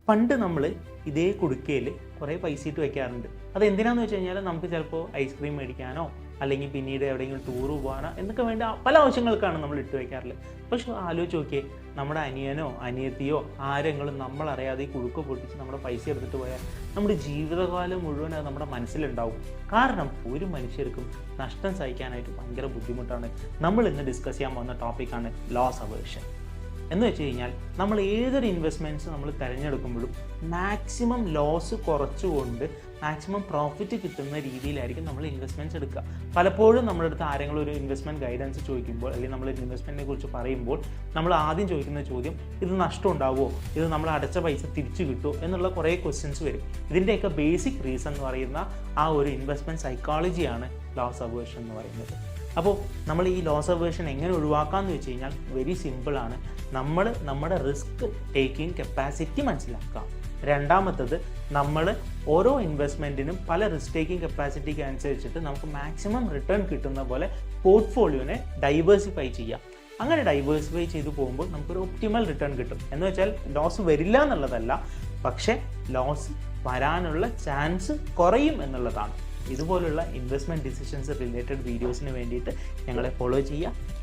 പണ്ട് നമ്മൾ ഇതേ കുടുക്കയിൽ കുറേ പൈസ ഇട്ട് വയ്ക്കാറുണ്ട്. അത് എന്തിനാന്ന് വെച്ച് കഴിഞ്ഞാൽ നമുക്ക് ചിലപ്പോൾ ഐസ്ക്രീം മേടിക്കാനോ അല്ലെങ്കിൽ പിന്നീട് എവിടെയെങ്കിലും ടൂറ് പോകാനോ എന്നൊക്കെ വേണ്ട പല ആവശ്യങ്ങൾക്കാണ് നമ്മൾ ഇട്ട് വയ്ക്കാറുള്ളത്. പക്ഷെ ആലോചിച്ച് നോക്കിയേ, നമ്മുടെ അനിയനോ അനിയത്തിയോ ആരെങ്കിലും നമ്മളറിയാതെ ഈ കുടുക്ക പൊട്ടിച്ച് നമ്മുടെ പൈസ എടുത്തിട്ട് പോയാൽ നമ്മുടെ ജീവിതകാലം മുഴുവൻ അത് നമ്മുടെ മനസ്സിലുണ്ടാവും. കാരണം ഒരു മനുഷ്യർക്കും നഷ്ടം സഹിക്കാനായിട്ട് ഭയങ്കര ബുദ്ധിമുട്ടാണ്. നമ്മൾ ഇന്ന് ഡിസ്കസ് ചെയ്യാൻ പോകുന്ന ടോപ്പിക്കാണ് ലോസ് അവേർഷൻ. എന്ന് വെച്ച് കഴിഞ്ഞാൽ നമ്മൾ ഏതൊരു ഇൻവെസ്റ്റ്മെൻറ്റ്സ് നമ്മൾ തിരഞ്ഞെടുക്കുമ്പോഴും മാക്സിമം ലോസ് കുറച്ചുകൊണ്ട് മാക്സിമം പ്രോഫിറ്റ് കിട്ടുന്ന രീതിയിലായിരിക്കും നമ്മൾ ഇൻവെസ്റ്റ്മെൻറ്റ്സ് എടുക്കുക. പലപ്പോഴും നമ്മുടെ അടുത്ത് ആരെങ്കിലും ഒരു ഇൻവെസ്റ്റ്മെൻറ്റ് ഗൈഡൻസ് ചോദിക്കുമ്പോൾ അല്ലെങ്കിൽ നമ്മൾ ഇൻവെസ്റ്റ്മെൻറ്റിനെ കുറിച്ച് പറയുമ്പോൾ നമ്മൾ ആദ്യം ചോദിക്കുന്ന ചോദ്യം, ഇത് നഷ്ടം ഉണ്ടാവുമോ, ഇത് നമ്മൾ അടച്ച പൈസ തിരിച്ചു കിട്ടുമോ എന്നുള്ള കുറേ ക്വസ്റ്റ്യൻസ് വരും. ഇതിൻ്റെയൊക്കെ ബേസിക് റീസൺ എന്ന് പറയുന്ന ആ ഒരു ഇൻവെസ്റ്റ്മെൻറ്റ് സൈക്കോളജിയാണ് ലോസ് അവേർഷൻ എന്ന് പറയുന്നത്. അപ്പോൾ നമ്മൾ ഈ ലോസ് അവേർഷൻ എങ്ങനെ ഒഴിവാക്കാമെന്ന് വെച്ച് കഴിഞ്ഞാൽ വെരി സിമ്പിളാണ്. നമ്മൾ നമ്മുടെ റിസ്ക് ടേക്കിംഗ് കപ്പാസിറ്റി മനസ്സിലാക്കുക. രണ്ടാമത്തത്, നമ്മൾ ഓരോ ഇൻവെസ്റ്റ്മെൻറ്റിനും പല റിസ്ക് ടേക്കിംഗ് കപ്പാസിറ്റിക്ക് അനുസരിച്ചിട്ട് നമുക്ക് മാക്സിമം റിട്ടേൺ കിട്ടുന്ന പോലെ പോർട്ട്ഫോളിയോനെ ഡൈവേഴ്സിഫൈ ചെയ്യാം. അങ്ങനെ ഡൈവേഴ്സിഫൈ ചെയ്തു പോകുമ്പോൾ നമുക്കൊരു ഒപ്റ്റിമൽ റിട്ടേൺ കിട്ടും. എന്ന് വെച്ചാൽ ലോസ് വരില്ല എന്നുള്ളതല്ല, പക്ഷേ ലോസ് വരാനുള്ള ചാൻസ് കുറയും എന്നുള്ളതാണ്. ഇതുപോലുള്ള ഇൻവെസ്റ്റ്മെൻറ്റ് ഡിസിഷൻസ് റിലേറ്റഡ് വീഡിയോസിന് വേണ്ടിയിട്ട് ഞങ്ങളെ ഫോളോ ചെയ്യുക.